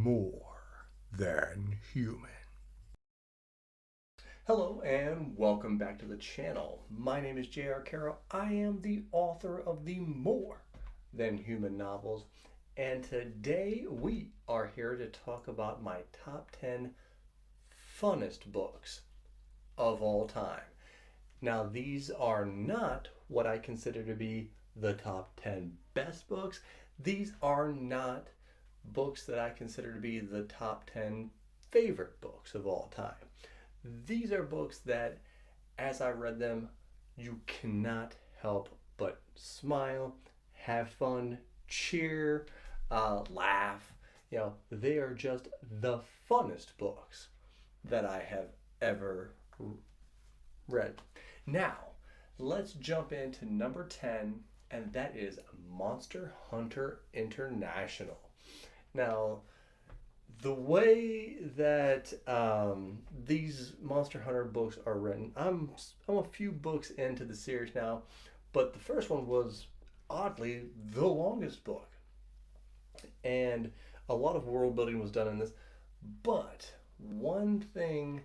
more than human. Hello and welcome back to the channel. My name is J.R. Carroll. I am the author of the More Than Human novels, and today we are here to talk about my top 10 funnest books of all time. Now, these are not what I consider to be the top 10 best books. These are not books that I consider to be the top 10 favorite books of all time. These are books that, as I read them, you cannot help but smile, have fun, cheer, laugh. They are just the funnest books that I have ever read. Now, let's jump into number 10, and that is Monster Hunter International. Now, the way that these Monster Hunter books are written, I'm a few books into the series now, but the first one was oddly the longest book, and a lot of world building was done in this. But one thing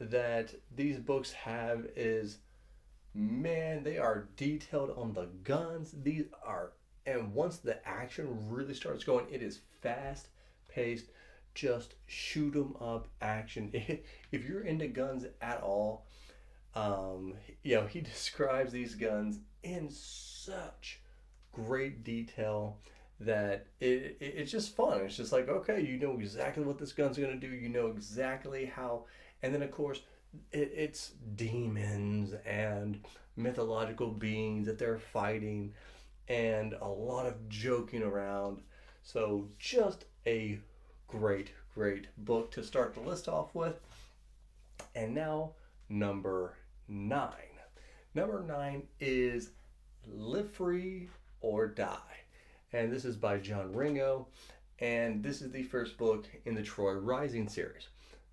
that these books have is, man, they are detailed on the guns. And once the action really starts going, it is fast paced, just shoot 'em up action. If you're into guns at all, he describes these guns in such great detail that it's just fun. It's just like, okay, you know exactly what this gun's going to do. You know exactly how. And then, of course, it's demons and mythological beings that they're fighting and a lot of joking around. So just a great, great book to start the list off with. And now, number 9. Number 9 is Live Free or Die. And this is by John Ringo. And this is the first book in the Troy Rising series.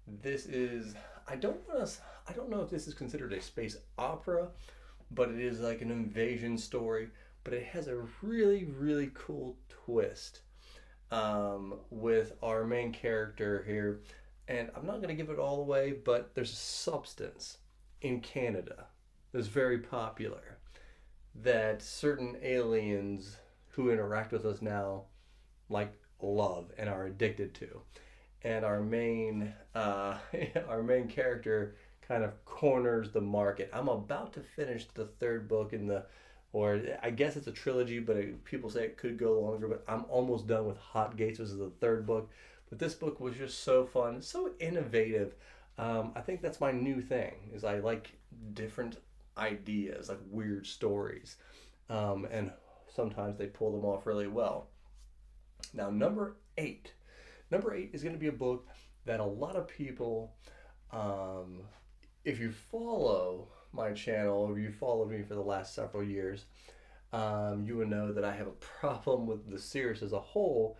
This is, I don't know if this is considered a space opera, but it is like an invasion story. But it has a really, really cool twist with our main character here. And I'm not going to give it all away, but there's a substance in Canada that's very popular that certain aliens who interact with us now love and are addicted to. And our main our main character kind of corners the market. I'm about to finish the third book or I guess it's a trilogy, but people say it could go longer. But I'm almost done with Hot Gates, which is the third book. But this book was just so fun, so innovative. I think that's my new thing. Is I like different ideas, like weird stories, and sometimes they pull them off really well. Now, number 8. Number 8 is going to be a book that a lot of people, if you follow my channel, or you followed me for the last several years, you would know that I have a problem with the series as a whole.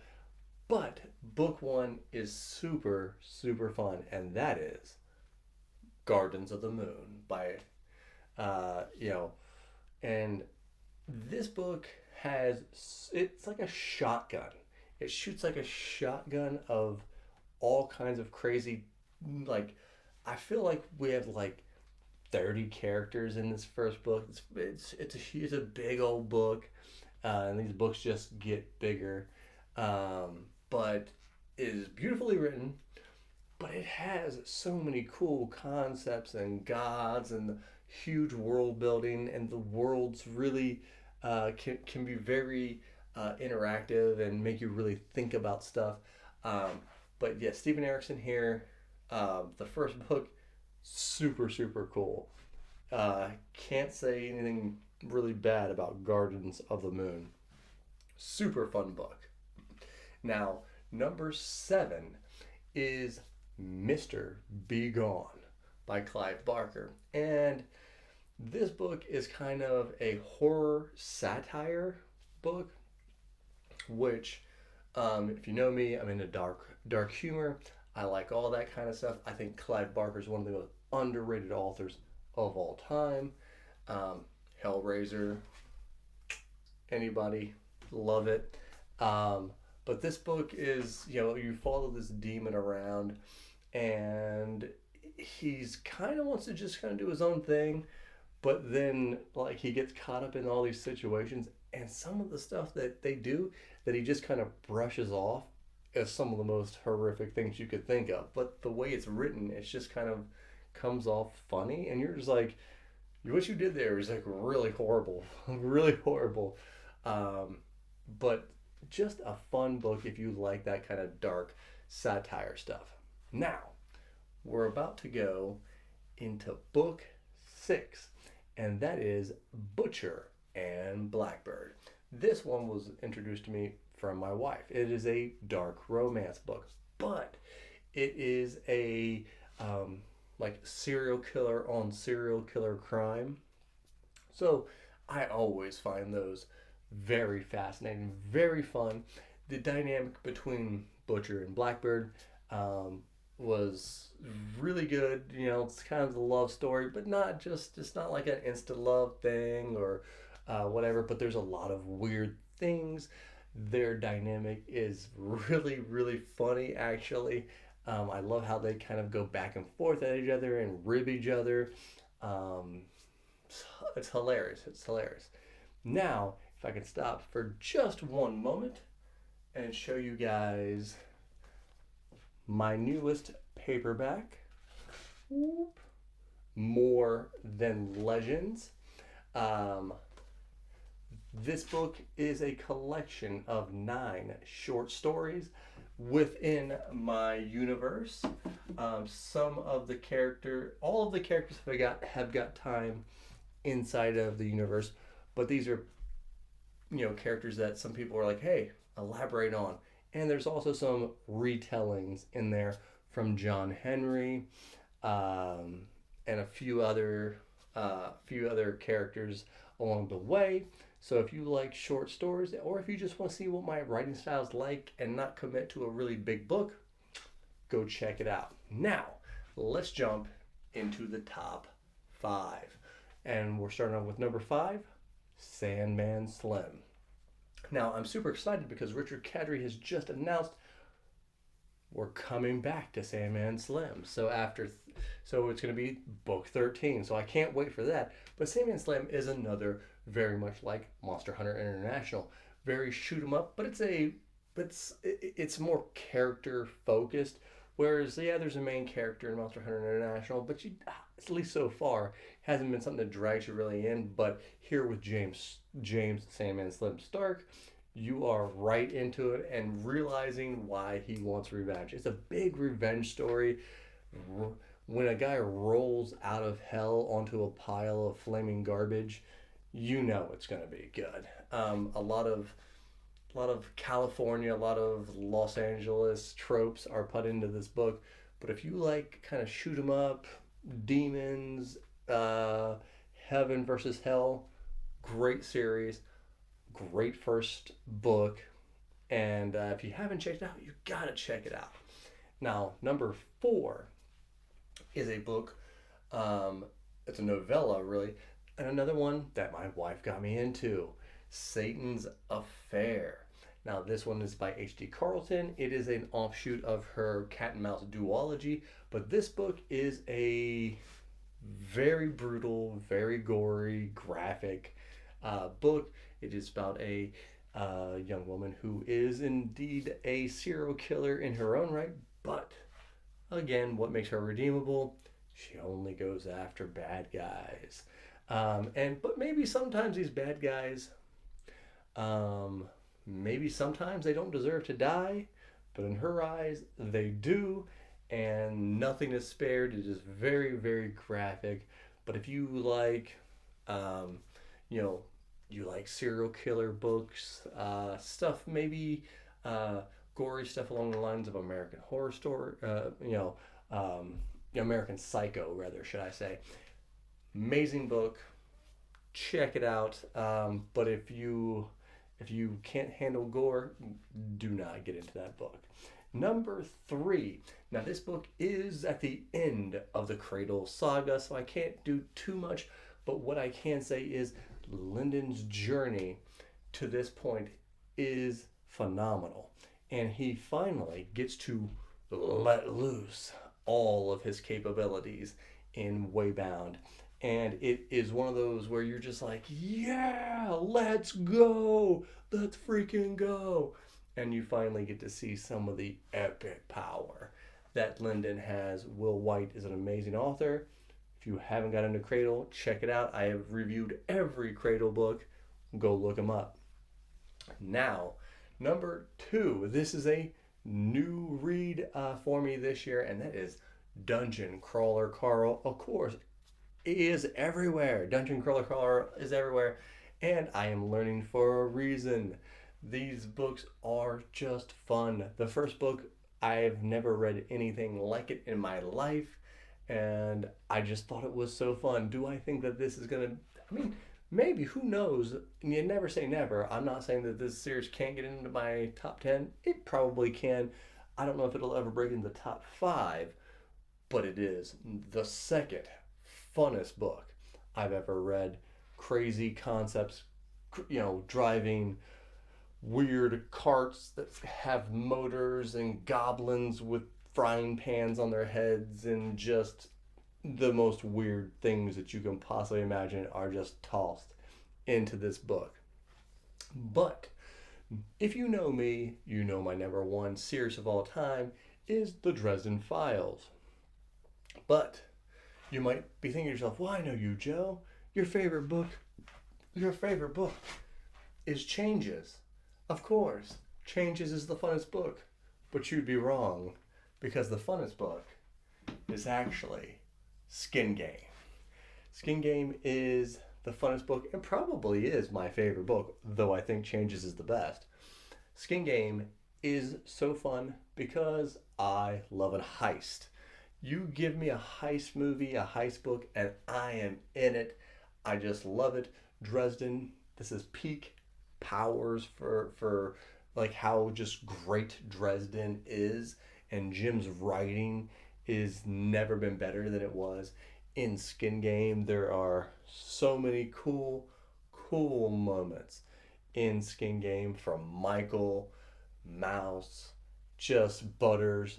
But book 1 is super, super fun, and that is Gardens of the Moon by, and this book it's like a shotgun. It shoots like a shotgun of all kinds of crazy, like, I feel like we have like 30 characters in this first book. It's a big old book, and these books just get bigger. But it is beautifully written, but it has so many cool concepts and gods and huge world building, and the worlds really can be very interactive and make you really think about stuff. But yeah, Stephen Erickson here, the first book, super, super cool. Can't say anything really bad about Gardens of the Moon. Super fun book. Now, number 7 is Mr. Be Gone by Clive Barker. And this book is kind of a horror satire book, which, if you know me, I'm into dark humor. I like all that kind of stuff. I think Clive Barker is one of the most underrated authors of all time. Hellraiser, anybody, love it. But this book is, you follow this demon around, and he's kind of wants to just kind of do his own thing, but then like he gets caught up in all these situations, and some of the stuff that they do that he just kind of brushes off as some of the most horrific things you could think of. But the way it's written, it's just kind of comes off funny, and you're just like, what you did there is like really horrible, really horrible. Um, but just a fun book if you like that kind of dark satire stuff. Now, we're about to go into book 6, and that is Butcher and Blackbird. This one was introduced to me from my wife. It is a dark romance book, but it is a like serial killer on serial killer crime. So I always find those very fascinating, very fun. The dynamic between Butcher and Blackbird was really good. It's kind of the love story, but not just it's not like an instant love thing or whatever. But there's a lot of weird things. Their dynamic is really, really funny, actually. I love how they kind of go back and forth at each other and rib each other. Um, it's hilarious. It's hilarious. Now, if I can stop for just one moment and show you guys my newest paperback, More Than Legends. This book is a collection of 9 short stories within my universe. All of the characters have got time inside of the universe, but these are characters that some people are like, hey, elaborate on. And there's also some retellings in there from John Henry, and a few other characters along the way. So if you like short stories, or if you just want to see what my writing style is like and not commit to a really big book, go check it out. Now, let's jump into the top 5. And we're starting off with number 5, Sandman Slim. Now, I'm super excited because Richard Kadrey has just announced we're coming back to Sandman Slim. So it's going to be book 13. So I can't wait for that. But Sandman Slim is another very much like Monster Hunter International, very shoot 'em up, but it's more character focused. Whereas there's a main character in Monster Hunter International, but at least so far hasn't been something that drags you really in. But here with James Sandman Slim Stark, you are right into it and realizing why he wants revenge. It's a big revenge story. When a guy rolls out of hell onto a pile of flaming garbage, it's going to be good. A lot of California, a lot of Los Angeles tropes are put into this book. But if you like kind of shoot 'em up, demons, heaven versus hell, great series, great first book. And if you haven't checked it out, you gotta check it out. Now, number 4 is a book. It's a novella, really, and another one that my wife got me into, Satan's Affair. Now, this one is by H.D. Carlton. It is an offshoot of her Cat and Mouse duology, but this book is a very brutal, very gory, graphic book. It is about a young woman who is indeed a serial killer in her own right, but again, what makes her redeemable? She only goes after bad guys. But maybe sometimes these bad guys, maybe sometimes they don't deserve to die, but in her eyes, they do, and nothing is spared. It is very, very graphic. But if you like, you like serial killer books, stuff, maybe gory stuff along the lines of American Horror Story, American Psycho, rather, should I say. Amazing book. Check it out. But if you can't handle gore, do not get into that book. Number 3. Now, this book is at the end of the Cradle saga, so I can't do too much. But what I can say is Lyndon's journey to this point is phenomenal. and he finally gets to let loose all of his capabilities in Waybound. And it is one of those where you're just like, yeah, let's go. Let's freaking go. And you finally get to see some of the epic power that Lyndon has. Will White is an amazing author. If you haven't got into Cradle, check it out. I have reviewed every Cradle book. Go look them up. Now, number 2. This is a new read for me this year, and that is Dungeon Crawler Carl. Of course, it is everywhere. Dungeon Crawler Carl is everywhere, and I am learning for a reason. These books are just fun. The first book, I've never read anything like it in my life, and I just thought it was so fun. Do I think that this is gonna? I mean, maybe. Who knows? You never say never. I'm not saying that this series can't get into my top 10. It probably can. I don't know if it'll ever break into the top 5, but it is the second funnest book I've ever read. Crazy concepts, driving weird carts that have motors and goblins with frying pans on their heads, and just the most weird things that you can possibly imagine are just tossed into this book. But if you know me, you know my number 1 series of all time is the Dresden Files. But you might be thinking to yourself, well, I know you, Joe. Your favorite book is Changes. Of course, Changes is the funnest book. But you'd be wrong, because the funnest book is actually Skin Game. Skin Game is the funnest book, and probably is my favorite book, though I think Changes is the best. Skin Game is so fun because I love a heist. You give me a heist movie, a heist book, and I am in it. I just love it. Dresden, this is peak powers for like how just great Dresden is, and Jim's writing is never been better than it was in Skin Game. There are so many cool moments in Skin Game, from Michael, Mouse, just Butters.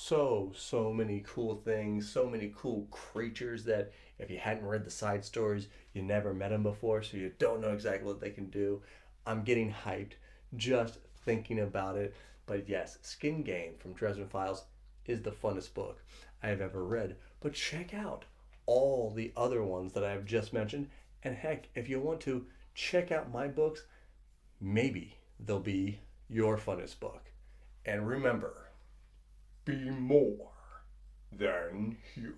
So many cool things, so many cool creatures that if you hadn't read the side stories, you never met them before, so you don't know exactly what they can do. I'm getting hyped just thinking about it. But yes, Skin Game from Dresden Files is the funnest book I have ever read. But check out all the other ones that I have just mentioned. And heck, if you want to, check out my books. Maybe they'll be your funnest book. And remember, be more than human.